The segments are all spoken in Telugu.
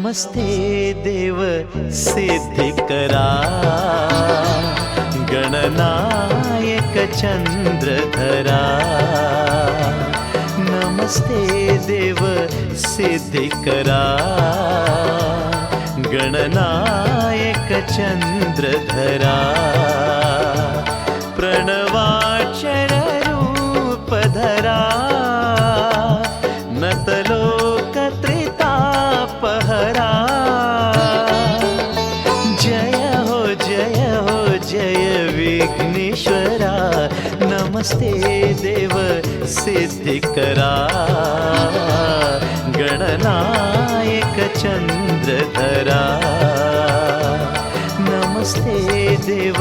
नमस्ते देव सिद्धिकरा गणनायक चंद्रधरा। नमस्ते देव सिद्धिकरा गणनायक चंद्रधरा। प्रणवाक्षर रूपधरा नतलोकत्रितापहरा। जय हो जय हो जय विघ्नेश्वरा। नमस्ते देव सिद्धिकरा गणनायक चंद्रधरा। नमस्ते देव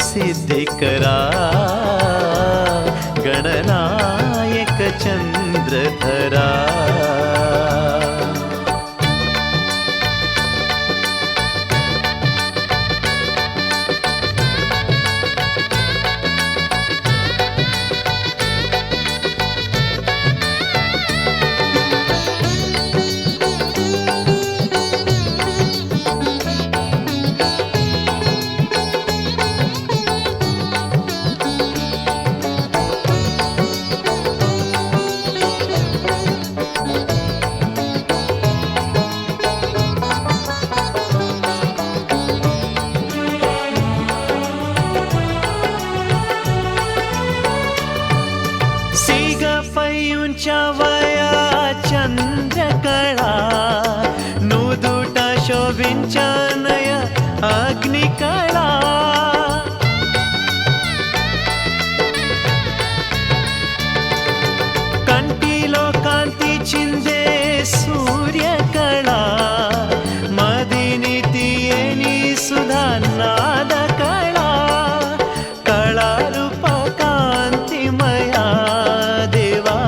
सिद्धिकरा गणनायक चंद्रधरा। వయా చంద్రకళా నుదుట శోభించనయ అగ్నికళా। కంటిలో కాంతి చిందే సూర్యకళా మదిని తీయని సుధా నాద కళా। కళారూప కాంతిమయా దేవా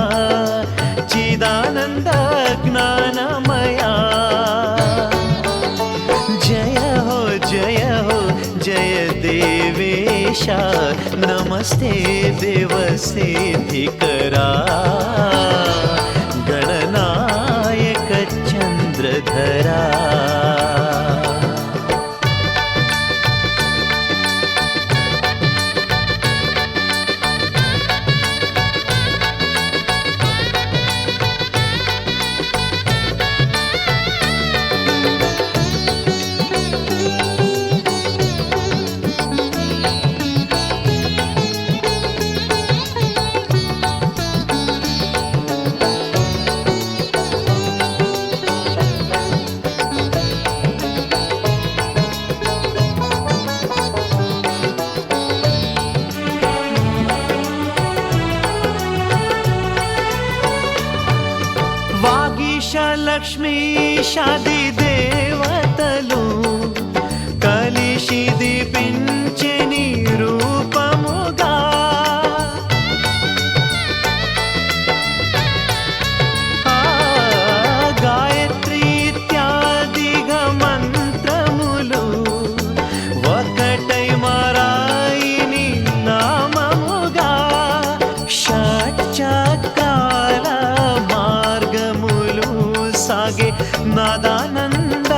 चिदानंद ज्ञानमया। जय हो जय हो जय देवेशा। नमस्ते देव सिद्धिकरा गणनायक चंद्रधरा। లక్ష్మీ షాది దేవతలు కలిసి దీపించని రూపముగా। గాయత్రి ఇత్యాదిగ మంత్రములు ఒకటై మారాయిని నామముగా। షట్చక్రాల మార్గములు సాగే నాదానంద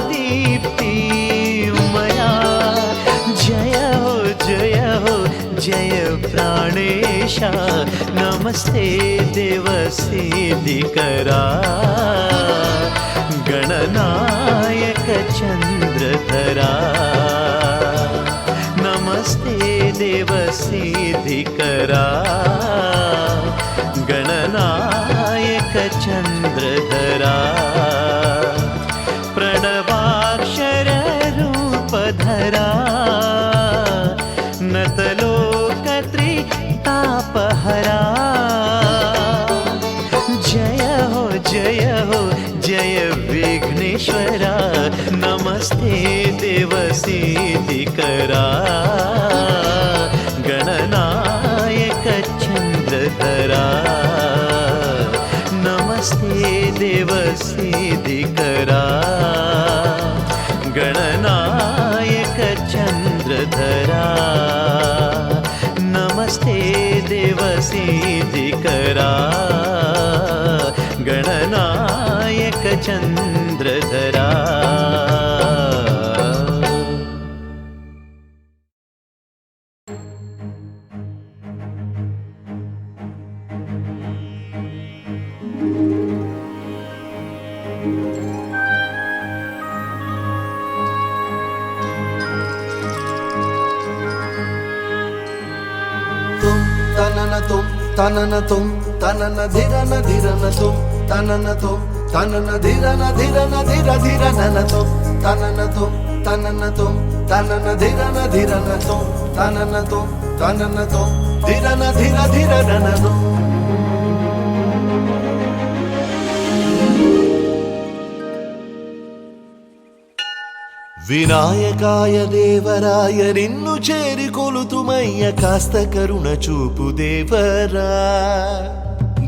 దీప్తిమయా। जय हो जय प्राणेश। नमस्ते देव सिद्धिकरा गणनायक चंद्रधरा। नमस्ते देव सिद्धिकरा गणनायक चंद्रधरा। प्रणवाक्षर रूपधरा नतलोकत्रितापहरा। जय हो जय विघ्नेश्वरा। नमस्ते देव सिद्धिकरा गणनायक चंद्रधरा। नमस्ते देव सिद्धिकरा गणनायक चंद्रधरा। नमस्ते देव सिद्धिकरा गणनायक चंद्रधरा। తననతం తనన ధిరన ధిరనతం తననతం తనన ధిరన ధిరన ధిర ధిరననతం తననతం తననతం తనన ధిరన ధిరనతం తననతం తననతం ధిరన ధిర ధిరననతం. వినాయకాయ దేవరాయ నిన్ను చేరి కొలుతుమయ్య కాస్త కరుణ చూపు దేవరా.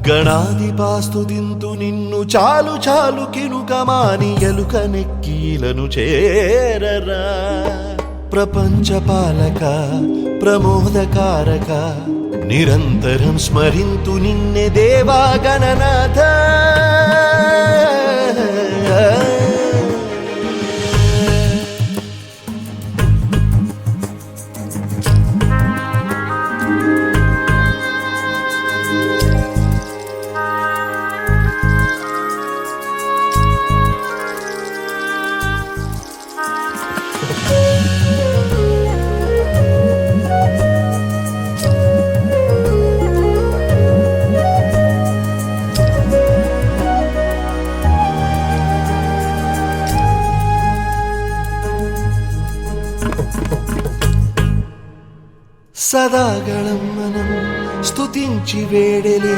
గణాధిపాస్తుతింతు నిన్ను చాలు చాలు కినుకమాని ఎలుక నెక్కీలను చేరరా. ప్రపంచ పాలక ప్రమోదకారక నిరంతరం స్మరింతు నిన్నే దేవా గణనాథ. సదాగళం మనం స్తుతించి వేడలే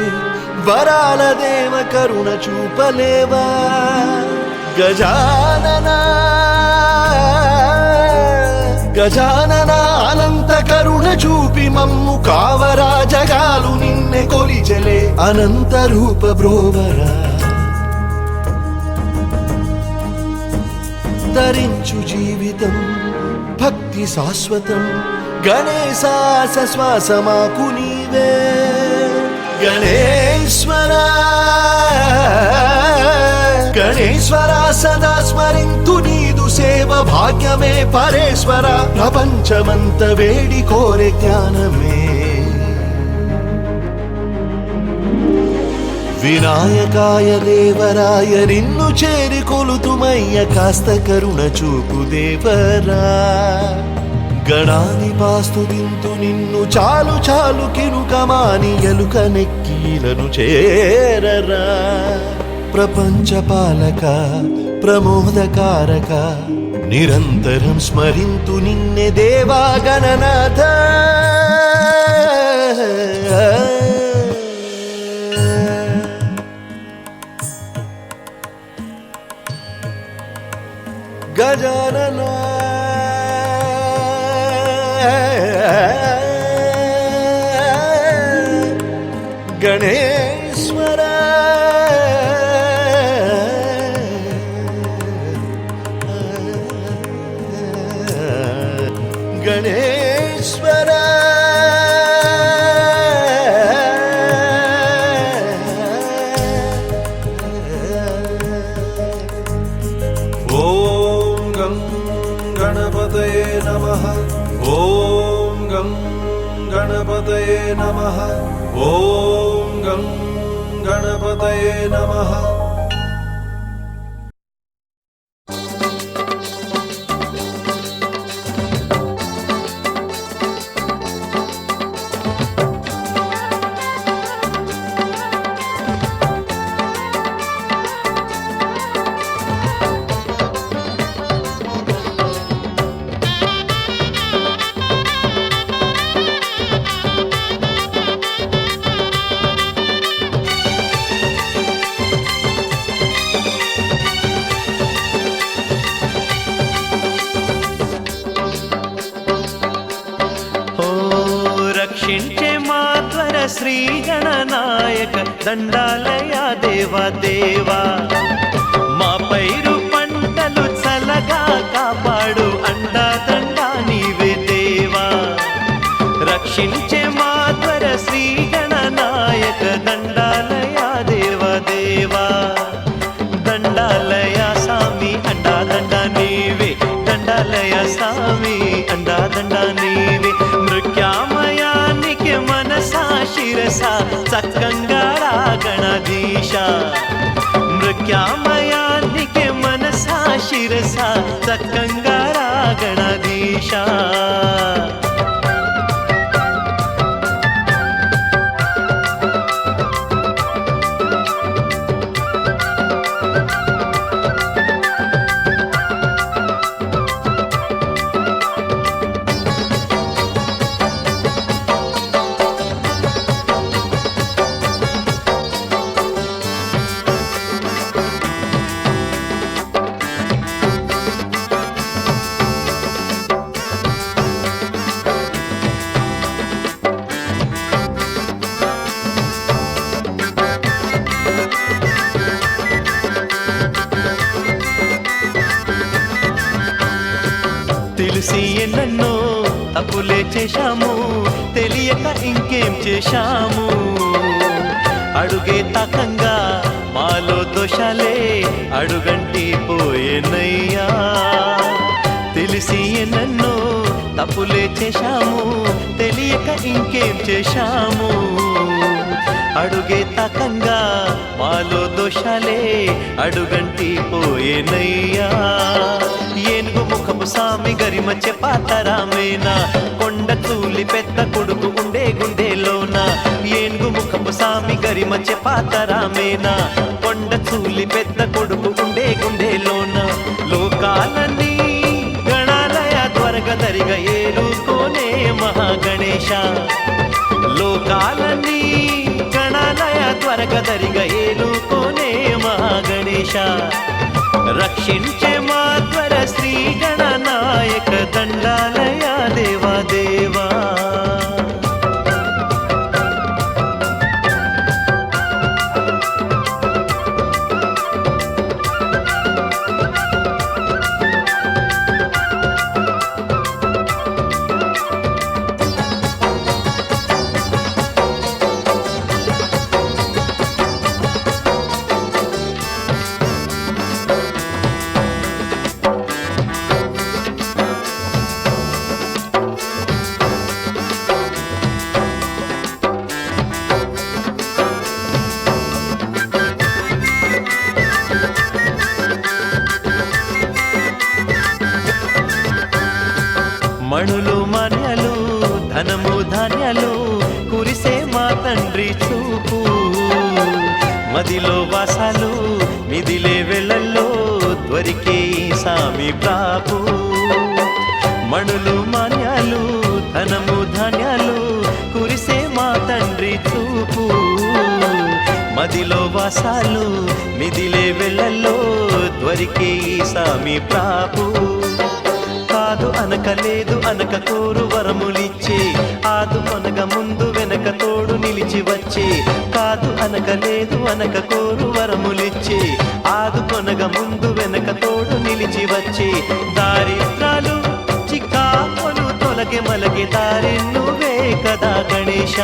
వరాల దేవ కరుణ చూపలేవా. గజానన గజానన అనంత కరుణ చూపి మమ్ము కావరా. జగాలు నిన్నే కొలిచెలే అనంత రూప బ్రోవరా. ధరించు జీవితం భక్తి శాశ్వతం గణేశాస శ్వాసమాకు నీవే. గణేశ్వర గణేశ్వర సదా స్మరింతు నీదు సేవ భాగ్యమే పరేశ్వర. ప్రపంచమంత వేడి కోరే జ్ఞానమే. వినాయకాయ దేవరాయ నిన్ను చేరి కొలుతుమయ్య కాస్త కరుణ చూపు దేవరా. గణాధిపాస్తుతింతు నిన్ను చాలు చాలు కినుకమాని ఎలుక నెక్కీలను చేరరా. ప్రపంచ పాలక ప్రమోదకారక నిరంతరం స్మరింతు నిన్నే దేవా గణనాథ. గజానన గణేశ్వర గణేశ్వర ఓం గం గణపతయే నమః. ఓం గం గణపతయే నమః. ఓం గం గణపతయే నమః. రక్షించే మాత్వర శ్రీ గణనాయక దండాలయా దేవా దేవా. మా పైరు పంటలు చల్లగా కాపాడు అండా దండా నీవే దేవా. రక్షించే మాత్వర శ్రీ గణనాయక దండాలయా దేవా దేవా. దండాలయా సామి అండా దండా నీవే. దండాలయా సామి అండా దండా నీవే. మృత్యామయానికి మనసా శిరసా చక్కంగా రా గణాధీశ. మృత్యామయానికి మనసా శిరసా చక్కంగా రా గణాధీశ. తెలిసి ఎన్నెన్నో తప్పులే చేశాము, తెలియక ఇంకేం చేశాము. అడుగే తాకంగా మాలో దోషాలే అడుగంటి పోయేనయ్యా. తెలిసి ఎన్నెన్నో తప్పులే చేశాము, తెలియక ఇంకేం చేశాము. అడుగే తాకంగా మాలో దోషాలే అడుగంటి పోయేనయ్యా. ఏనుగు ముఖపు సామి గరిమచ్చే పాతరామేనా, కొండ తూలి పెద్ద కొడుకు ఉండే గుండెలోన. ఏనుగు ముఖపు సామి గరిమచ్చే పాతరామేనా, కొండ తూలి పెద్ద కొడుకు ఉండే గుండెలోన. లోకాలన్నీ గణాలయ త్వరగదరిగా ఏలుకోనే మహాగణేశ. లోకాలన్నీ గణాలయ త్వరగదరిగా ఏలుకోనే మహాగణేశ. రక్షించే మాధ్వర శ్రీ గణనాయక దండాలయ దేవా దేవా. మణులు మాన్యాలు ధనము ధాన్యాలు కురిసే మా తండ్రి చూపు. మదిలో వాసాలు మిదిలే వెళ్ళల్లో దొరికే సామి ప్రాపు. మణులు మాన్యాలు ధనము ధాన్యాలు కురిసే మా తండ్రి చూపు. మదిలో వాసాలు మిదిలే వెళ్ళల్లో దొరికే సామి ప్రాపు. కాదు అనక లేదు అనక కోరు వరములిచ్చే, ఆదు కొనగ ముందు వెనక తోడు నిలిచి వచ్చే. కాదు అనక లేదు అనక కోరు వరములిచ్చే, ఆదు కొనగ ముందు వెనక తోడు నిలిచి వచ్చే. దారిద్రాలు చిక్కాకొను తొలగే మలగే దారి నువ్వే కదా గణేశ.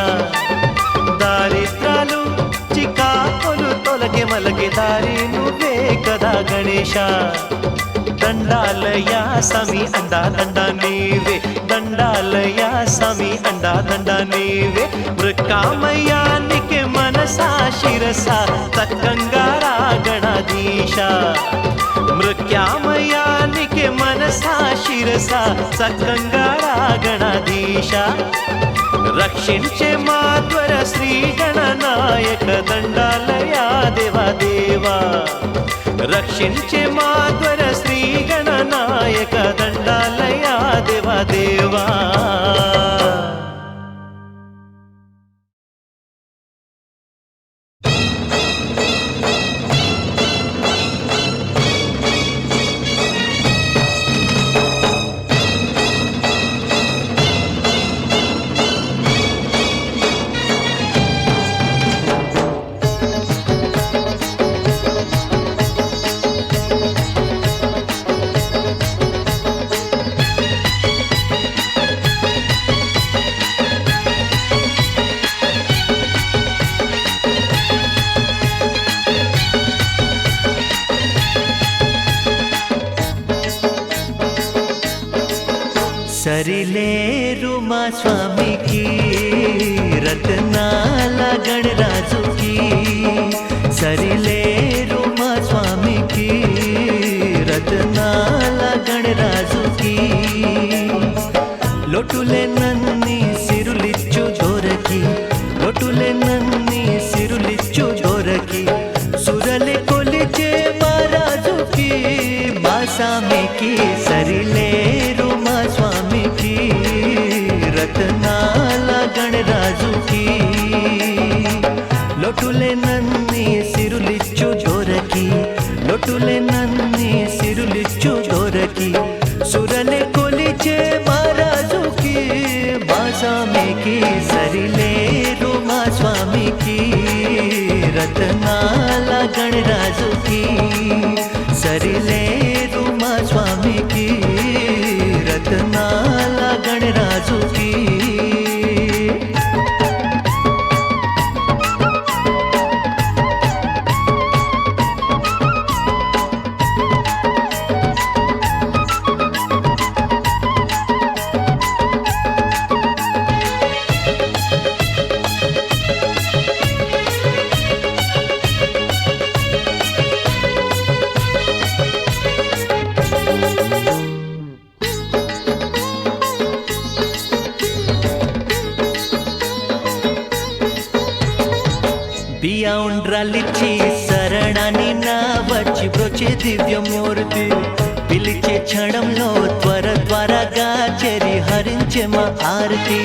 దారిద్రాలు చిక్కాకొను తొలగే మలగే దారి నువ్వే కదా గణేశ. దండాలయ స్వామి అండా దండ నీవే, దండాలయ స్వామి అండా దండ నీవే. మృక్కామయానికి మనసా శిరస తక్కంగా గణాధీశ. మృక్యామయానికి మనసా శిరస చక్కంగా గణాధీశ. రక్షించే మాధ్వర శ్రీ గణనాయక దండాలయ దేవా దేవా. రక్షించే మాధ్వర శ్రీ గణనాయక దండాలయ దేవా దేవా. సరిలేరు మా స్వామికి రత్నాల గణరాజుకి. సరిలేరు మా స్వామికి రత్నాల గణరాజుకి. లొటులే నన్ని సిరులిచ్చు జోరకి, లొటులే నన్ని సిరులిచ్చు జోరకి. సురలే కొలిచే మహారాజుకి మా స్వామికి. సరిలేరు మా స్వామికి రత్నాల గణరాజుకి. లొటులే నన్ని సిరులిచ్చు జోరకి, లొటులే నన్ని సిరులిచ్చు జోరకి. సురలే కొలిచే మహారాజుకి మా స్వామికి. సరిలేరు మా స్వామికి రత్నాల గణరాజుకి. సరిలేరు మా స్వామికి రత్నా ఉండ్రాలిచ్చి శరణాన్ని నా వచ్చి బ్రోచే దివ్యమూర్తి పిలిచే క్షణంలో త్వరగా చెరి హరించే మా ఆరతి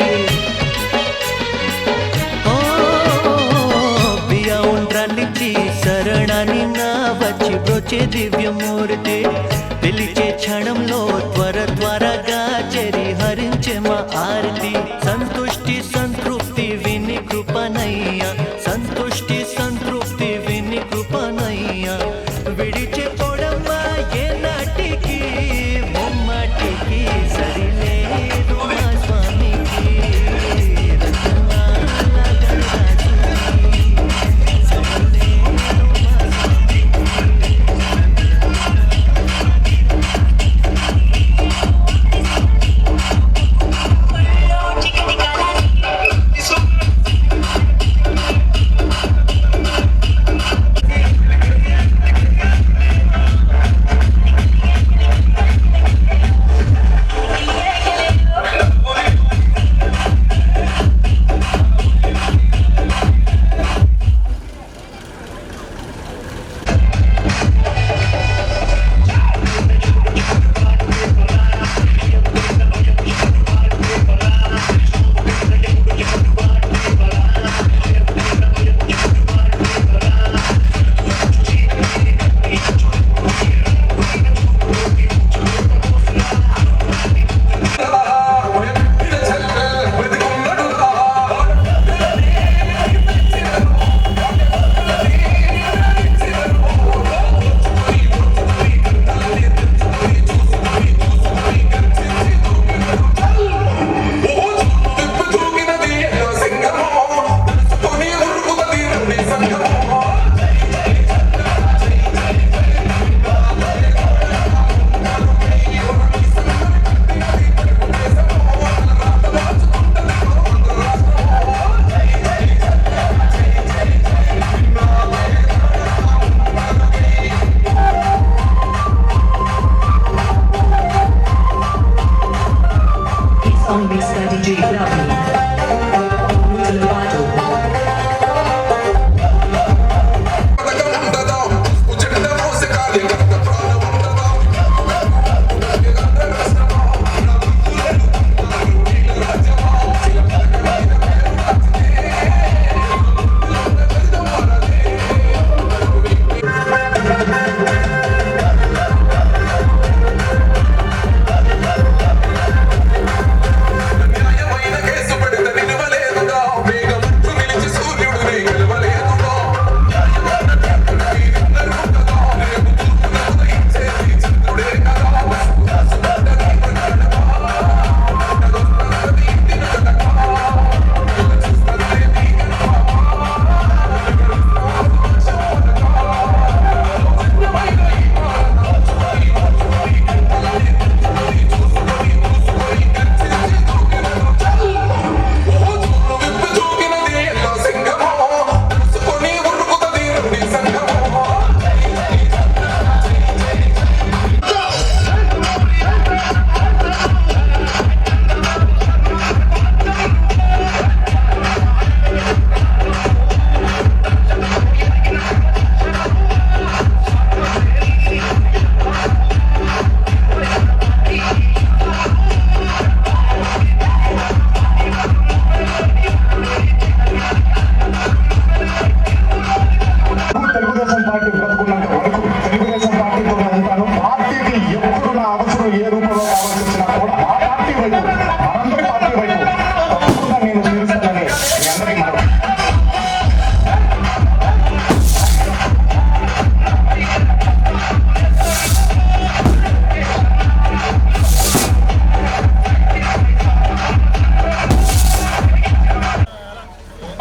బియ్య ఉండ్రాలిచ్చి శరణాన్ని నా వచ్చి బ్రోచే దివ్యమూర్తి పిలిచే క్షణంలో త్వరగా చెరి హరించే మా ఆరతి సంతుష్టి సంతృప్తి విని కృపనయ్యా సంతుష్టి సంతృప్తి విని కృపనయ్యా విడిచే పొడమ్మా ఏ నాటికి ముమ్మాటికి సరిలేదు మా స్వామికి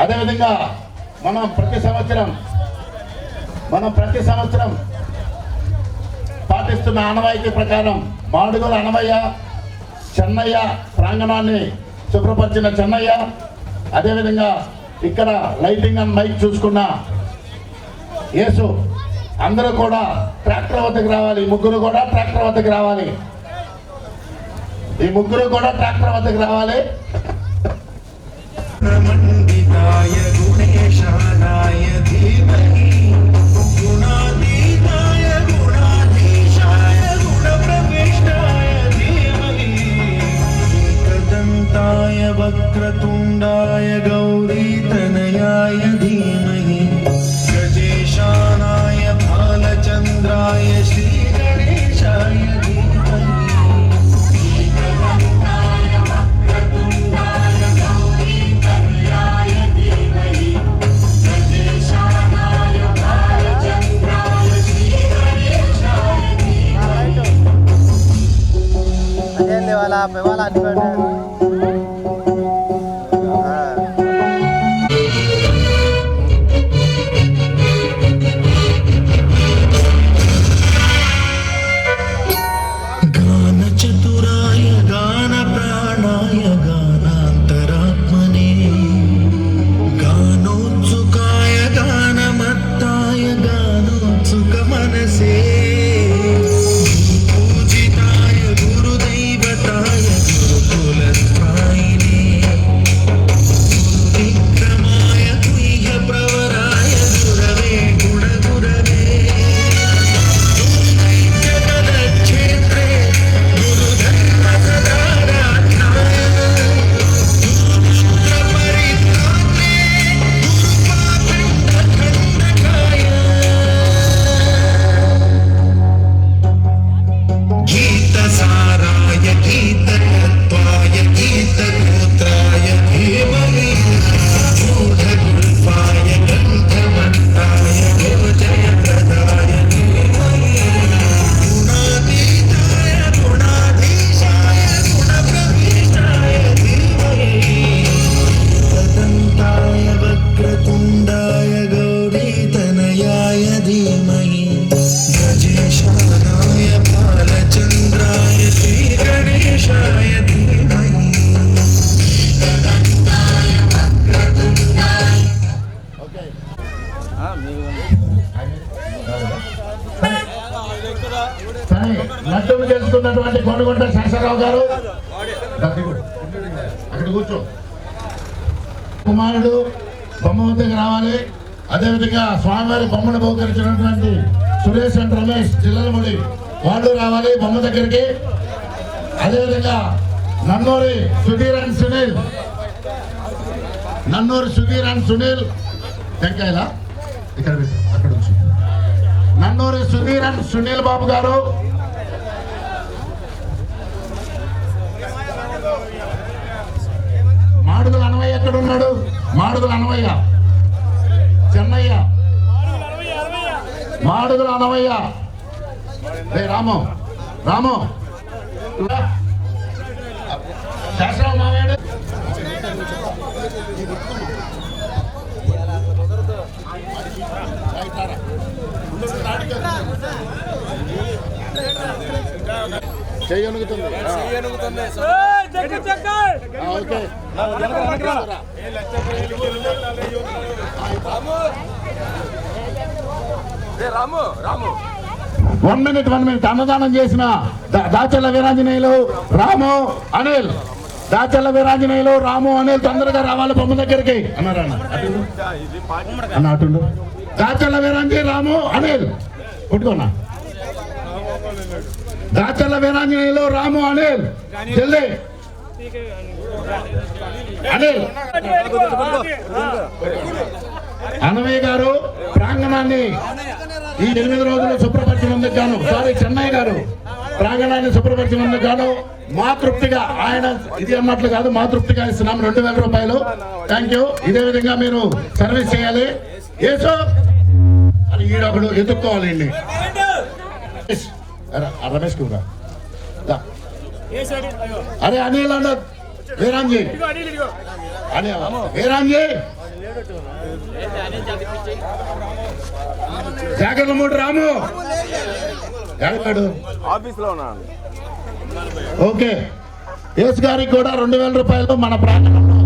అదేవిధంగా మనం ప్రతి సంవత్సరం పాటిస్తున్న ఆనవాయితీ ప్రకారం మాడుగుల అన్నమయ్య చెన్నయ్య ప్రాంగణాన్ని శుభ్రపరిచిన చెన్నయ్య, అదేవిధంగా ఇక్కడ లైటింగ్ అండ్ మైక్ చూసుకున్న యేసు, అందరూ కూడా ట్రాక్టర్ వద్దకు రావాలి. ముగ్గురు కూడా ట్రాక్టర్ వద్దకు రావాలి. ఈ ముగ్గురు కూడా ట్రాక్టర్ వద్దకు రావాలి. మండితాయ గుణేశానాయ धीमहि गुणातीताय गुणाधीशाय गुणप्रविष्टाय धीमहि एकदन्ताय वक्रतुण्डाय गौरीतनयाय धीमहि गजेशानाय भालचन्द्राय श्रीगणेशाय धीमहि అదే వాళ్ళ అన్ని పెట్టారు. गानचतुराय गानप्राणाय गानान्तरात्मने गानोत्सुकाय गानमत्ताय गानोत्सुकमनसे पूजिताय गुरुदैवताय गुरुकुलत्रायिणे गुरुविक्रमाय गुह्यप्रवराय गुरवे गुणगुरवे क्षेत्रे गुरुधर्मसदाराध्याय गुरुमन्त्रपरित्रात्रे गुरुपापिण्डखण्डकाय गीतसाराय गीततत्त्वाय गीतगोत्राय धीमहि मूढगुल्फाय गन्धमन्ताय गोजयप्रदाय धीमहि गुणातीताय गुणाधीशाय गुणप्रविष्टाय धीमहि एकदन्ताय वक्रतुण्डाय गौरीतनयाय धीमहि गजेशानाय बालचन्द्राय श्रीगणेशाय धीमहि ఓకే సరే లడ్డూలు గెలుచుకున్నటువంటి కొనుగొండ శేషరావు గారు అక్కడ కూర్చో. కుమారుడు బొమ్మ వద్దకు రావాలి. అదేవిధంగా స్వామివారి బొమ్మను బహుకరించినటువంటి సురేష్ అండ్ రమేష్ జిల్లలముడి వాళ్ళు రావాలి బొమ్మ దగ్గరికి. అదేవిధంగా నన్నూరి సుధీర్ అండ్ సునీల్, నన్నూరి సుధీర్ అండ్ సునీల్ వెంకాయల ఇక్కడ పెట్టు, అక్కడ ఉంచు. నన్నూరి సుధీర్ అండ్ సునీల్ బాబు గారు, మాడుగుల అనవయ్య ఎక్కడ ఉన్నాడు? మాడుగుల అనవయ్య, చెన్నయ్య, మాడుగుల అనవయ్య. రే రాము, రాము శాస్త్రావు మావేడు. చెయ్యనుగుతుంది. ఓకే 1 minute అన్నదానం చేసిన దాచల్ల వీరాంజనేయులు రాము అనిల్, దాచల్ల వీరాంజనేయులు రాము అనిల్ తొందరగా రావాలి బొమ్మ దగ్గరికి అన్నారు. అన్న అటుండు. దాచల్ల వీరాంజనేయ రాము అనిల్ కొట్టుకోనా. దాచల్ల వీరాంజనేయులు రాము అనిల్ జల్దీ అనిల్. అనవయ్య గారు ప్రాంగణాన్ని ఈ 8 రోజులు శుభ్రపరిచినందుకు గాను, సారీ చెన్నయ్య గారు ప్రాంగణాన్ని శుభ్రపరిచినందుకు గాను మా తృప్తిగా, ఆయన ఇది అన్నట్లు కాదు, మా తృప్తిగా ఇస్తున్నాం 2000 రూపాయలు. Thank you. ఇదే విధంగా మీరు సర్వీస్ చేయాలి. ఏసో అని ఈడొకడు ఎత్తుక్కోవాలండి. రమేష్ కుమార్ అరే అనిల్ అన్న వీరాంజీ, అని వీరాంజీ జాగ్రత్త మూడు రాము ఎక్కడు ఆఫీస్ లో ఉన్నాను. ఓకే. యేసు గారికి కూడా 2000 రూపాయలు మన ప్రాంగణంలో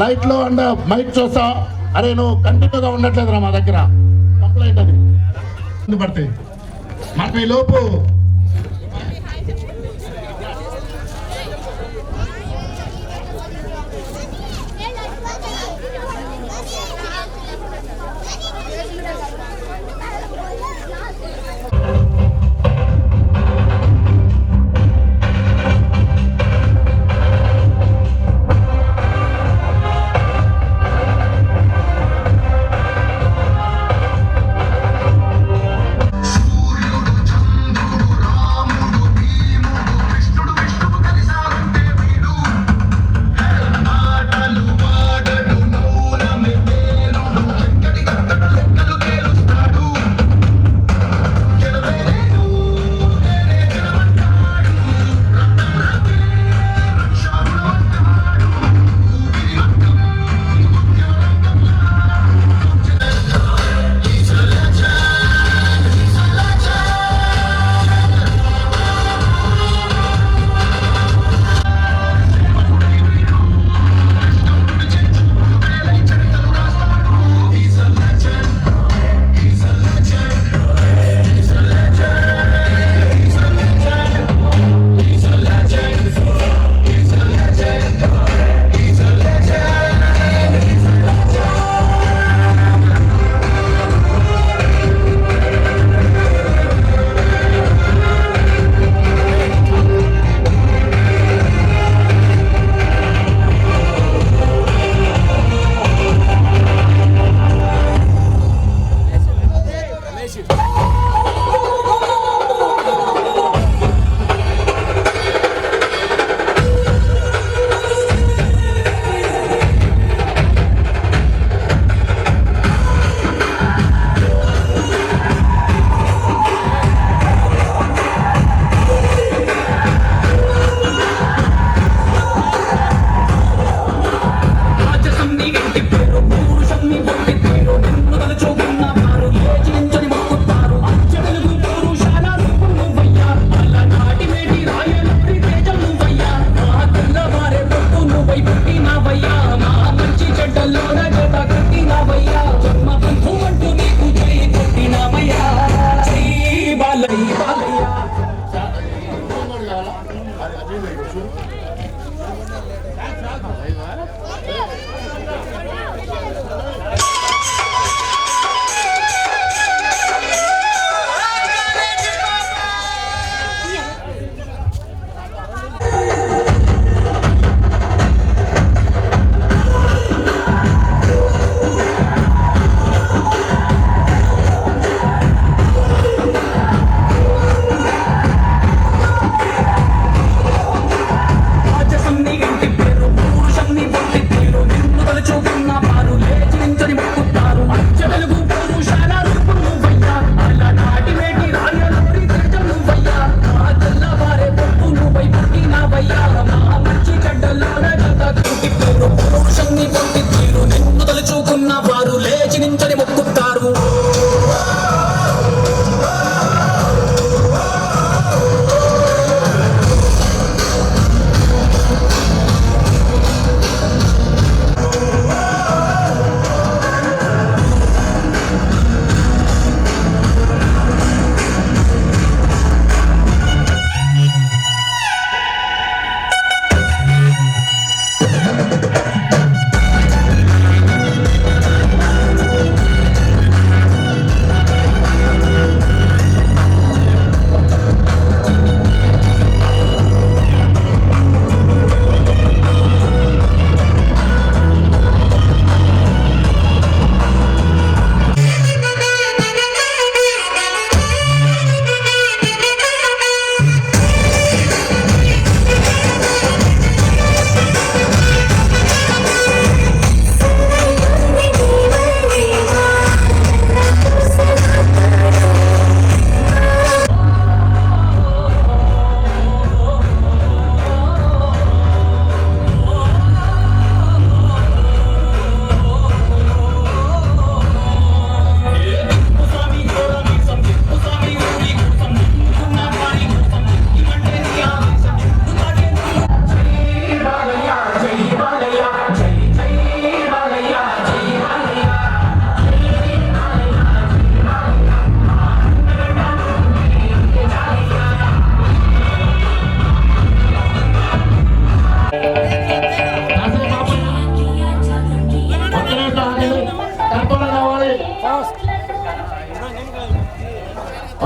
లైట్లు అండ్ మైక్ చూస్తాం. అరే నువ్వు కంటిన్యూగా ఉండట్లేదురా మా దగ్గర, కంప్లైంట్ అది పడతాయి మాకు. ఈ లోపు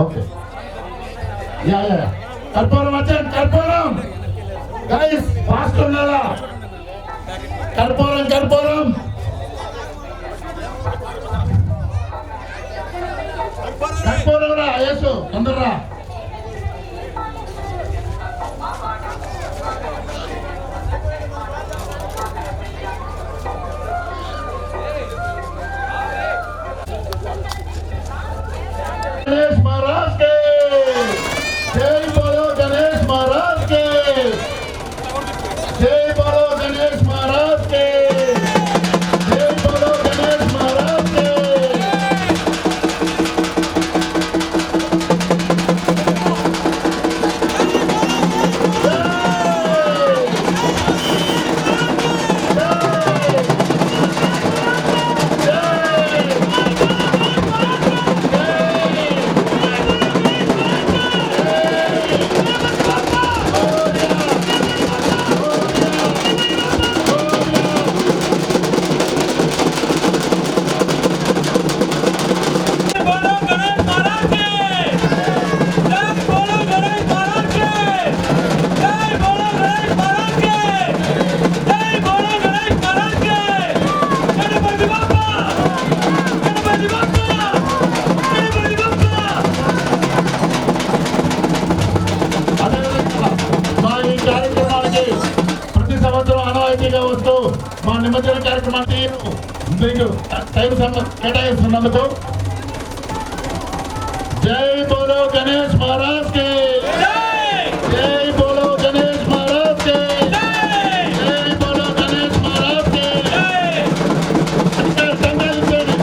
ఓకే యా కర్పూరం వచ్చాను కర్పూరం గైస్ ఫాస్ట్ ఉండాలా కర్పూరం కర్పూరం కర్పూరం రా యేసు అందరా गणेश महाराज के जय बोलो गणेश महाराज के जय बोलो गणेश महाराज के जय बोलो गणेश महाराज के बोलो गणेश महाराज के जय बोलो गणेश महाराज के जय बोलो गणेश महाराज के जय बोलो गणेश महाराज के गणपति बाप्पा गणपति बाप्पा गणपति बाप्पा మా ఈ కార్యక్రమానికి ప్రతి సంవత్సరం ఆనవాయితీగా వస్తూ మా నిమజ్జన కార్యక్రమానికి మీకు టైం కేటాయిస్తున్నందుకు జై బోలో గణేష్ మహారాజ్ కి జై బోలో గణేష్ మహారాజ్ కి జై బోలో గణేష్ మహారాజ్ కి సంకల్పించండి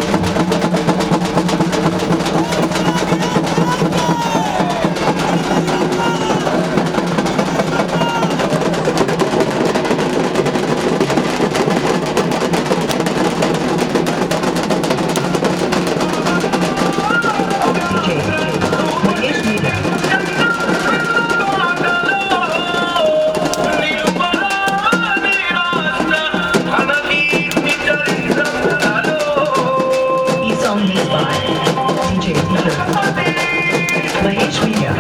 The song is by DJ Mahesh Media.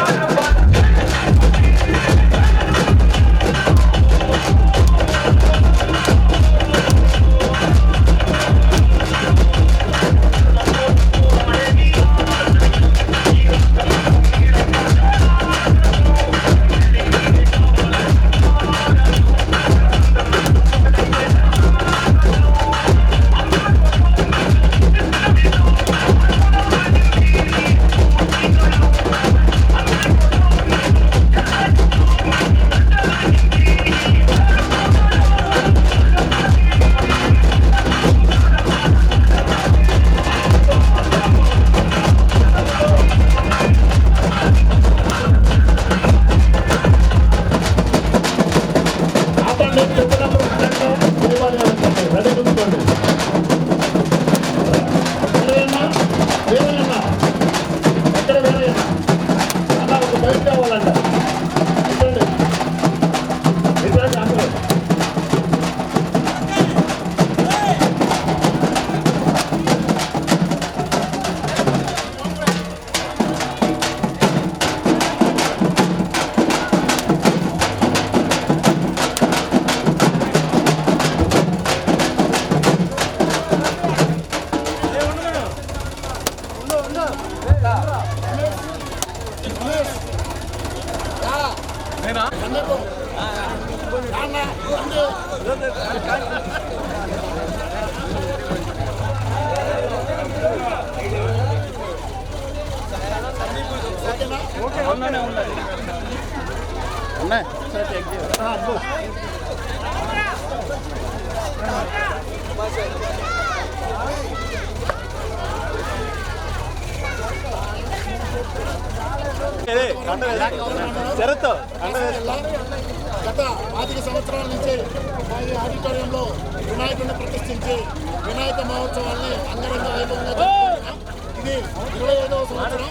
గత 5 సంవత్సరాల నుంచి మా ఈ ఆడిటోరియంలో వినాయకుడిని ప్రతిష్ఠించి వినాయక మహోత్సవాల్ని అంగరంగ వైభవంగా జరుపుకుంటున్నాం. ఇది 25వ సంవత్సరం.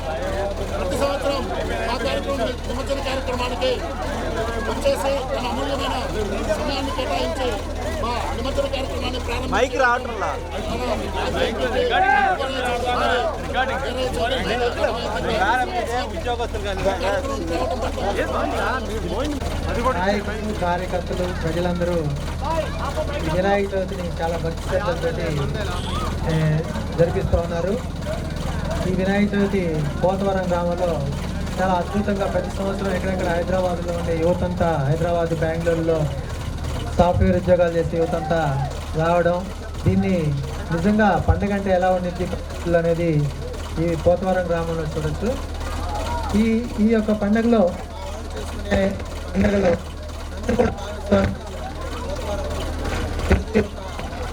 ప్రతి సంవత్సరం ఆ కార్యక్రమం నిమజ్జన కార్యక్రమానికి వచ్చేసి తన అమూల్యమైన సమయాన్ని కేటాయించి మా నిమజ్జన కార్యక్రమాన్ని మైక్ రావట్లా నాయకులు కార్యకర్తలు ప్రజలందరూ ఈ వినాయక చవితిని చాలా భక్తి శ్రద్ధలతో జరిపిస్తూ ఉన్నారు. ఈ వినాయక చవితి పోతవరం గ్రామంలో చాలా అద్భుతంగా ప్రతి సంవత్సరం ఎక్కడెక్కడ హైదరాబాద్లో ఉండే యువతంతా హైదరాబాద్ బెంగళూరులో సాఫ్ట్వేర్ ఉద్యోగాలు చేసే యువతంతా రావడం, దీన్ని నిజంగా పండుగ అంటే ఎలా ఉండింది అనేది ఈ పోతవరం గ్రామంలో చూడొచ్చు. ఈ యొక్క పండుగలో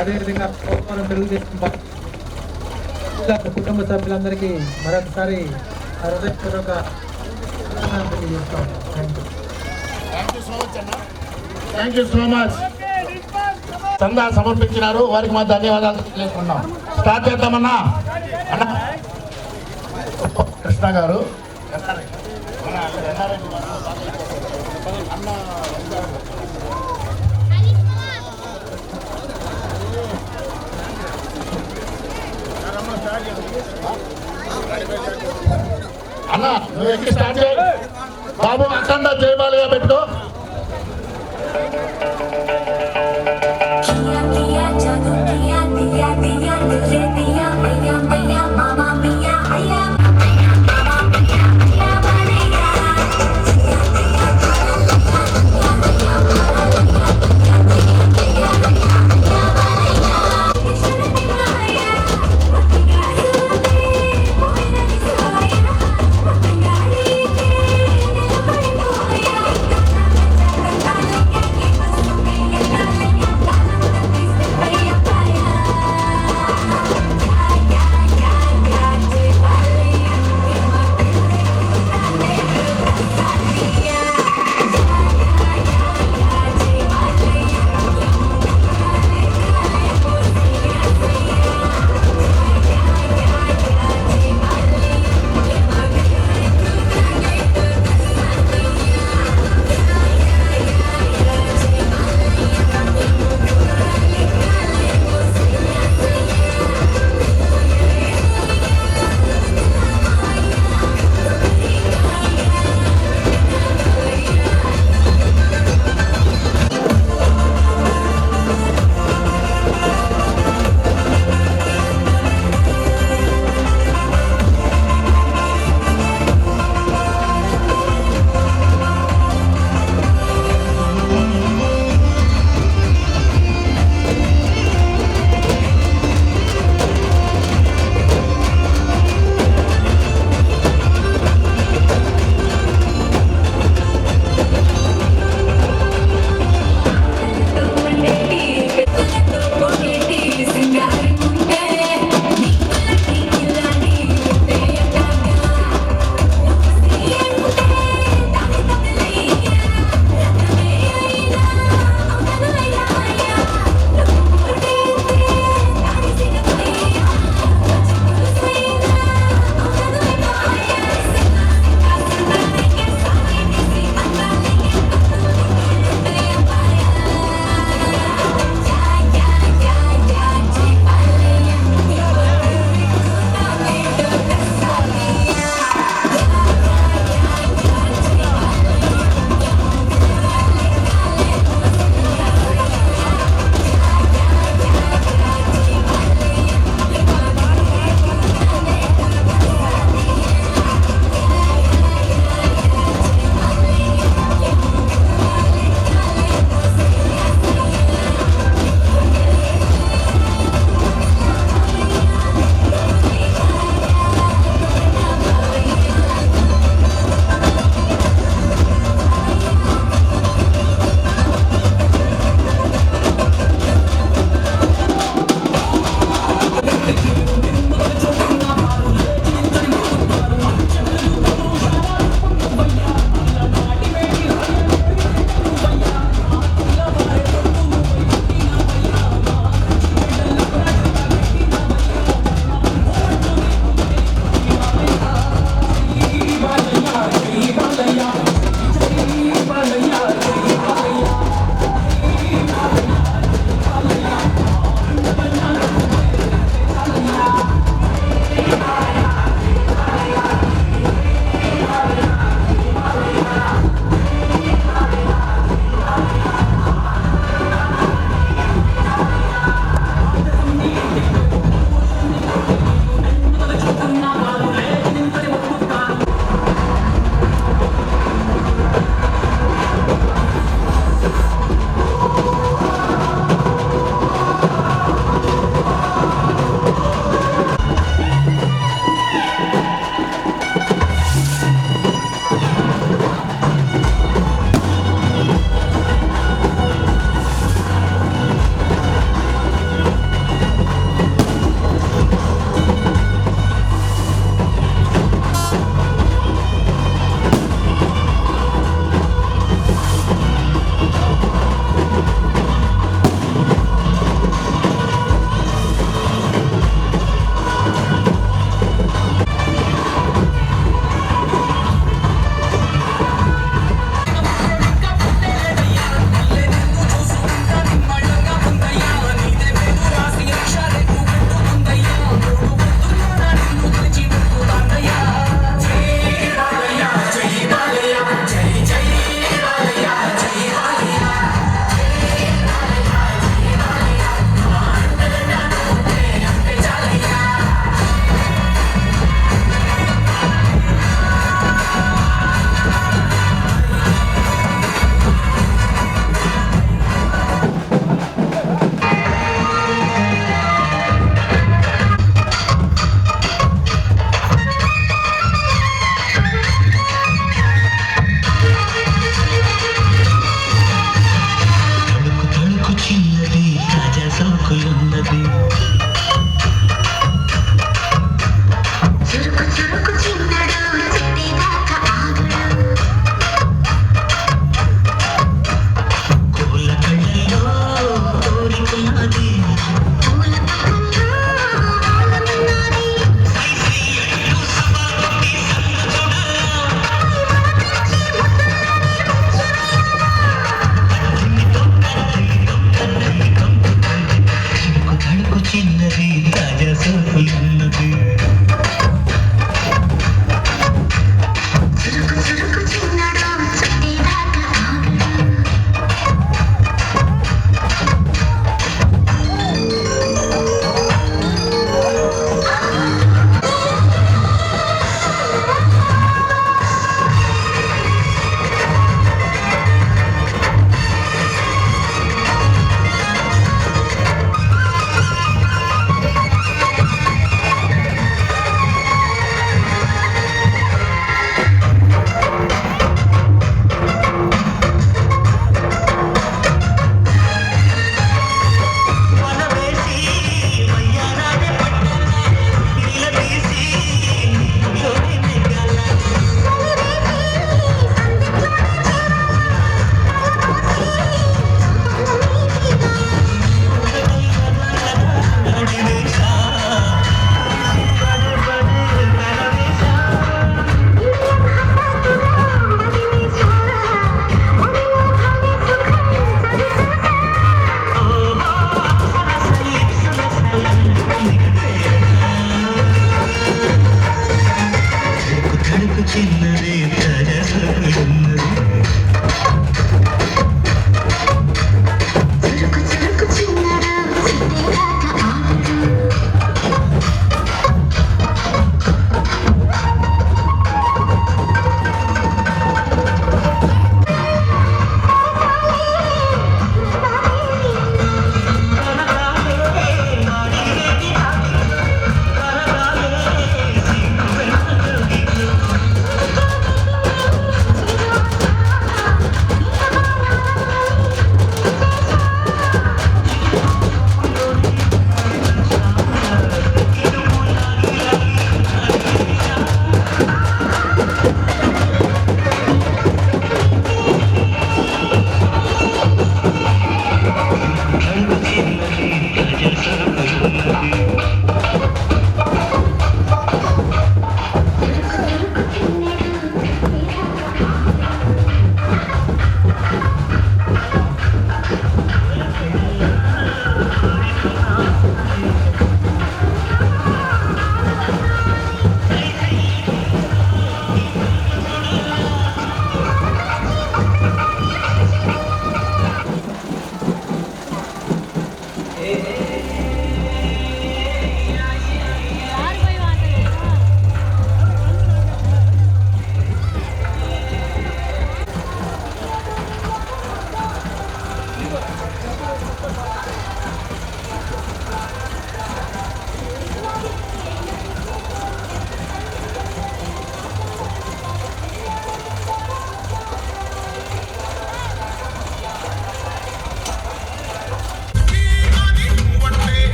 అదేవిధంగా పోతవరం తెలుగుదేశం కుటుంబ సభ్యులందరికీ మరొకసారి హృదయపూర్వక చేస్తాం. Thank you so much. చందా సమర్పించినారు, వారికి మా ధన్యవాదాలు తెలియజేసుకున్నాం. స్టార్ట్ చేద్దామన్నా. అన్న కృష్ణ గారు అన్న నువ్వు ఎక్కి స్టార్ట్ చేయి బాబు. అఖండ జయమాలిగా పెట్టుకో. Yeah.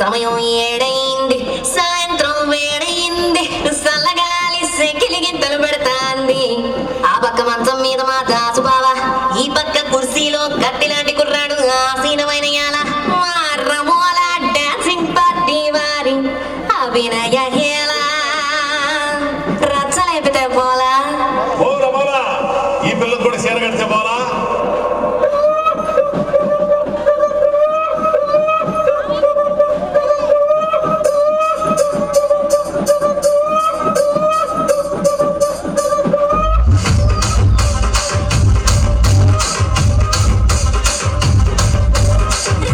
సమయం ఏడైంది, సాయంత్రం వేడైంది, సల్లగాలి సెకిలిగింతలు పెడతాంది. ఆ పక్క మంచం మీద మా దాసుబావ, ఈ పక్క కుర్సీలో కత్తిలాంటి కుర్రాడు ఆసీనమైన యాల. మా రమోల డాన్సింగ్ పార్టీ వారి అభినయ హేళ రచ్చలేపితే పోలా. ఈ పిల్లలు కూడా చీర కడితే పోలా.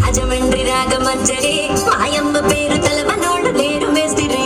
రాజమండ్రి రాగమచ్చరి మాయమ్మ పేరు తలవనోళ్ళు లేరు మేస్తిరి.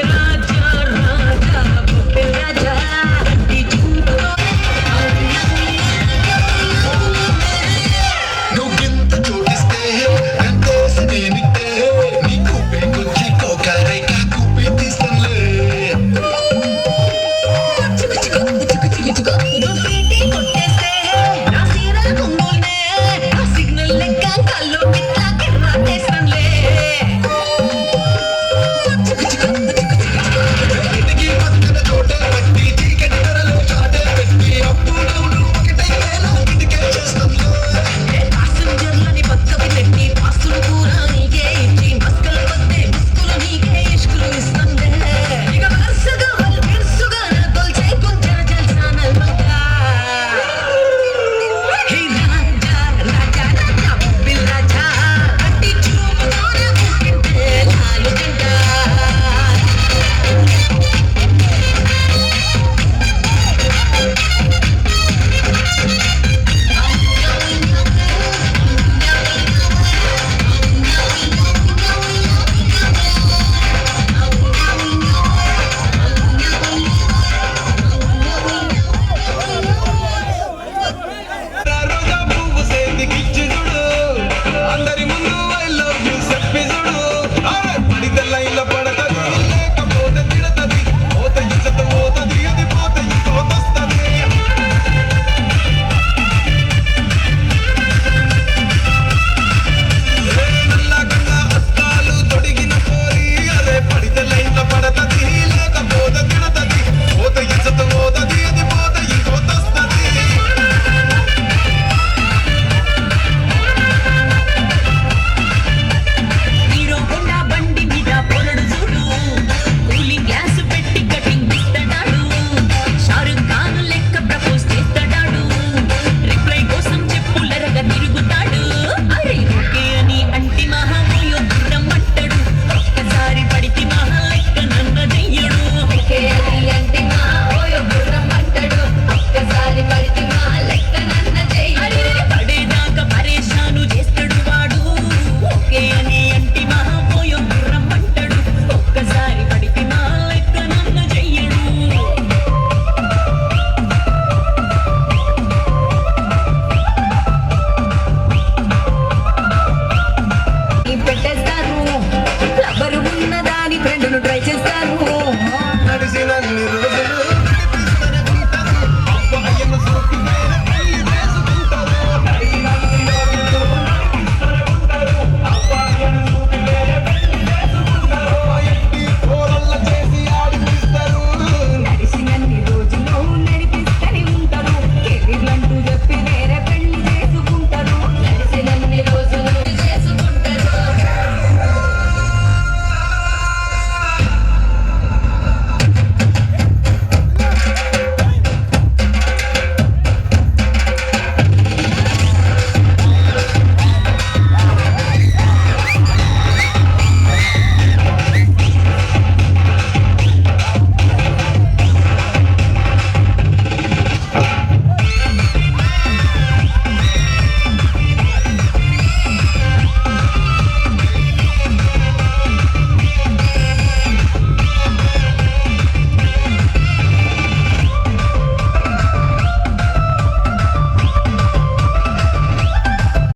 రాజ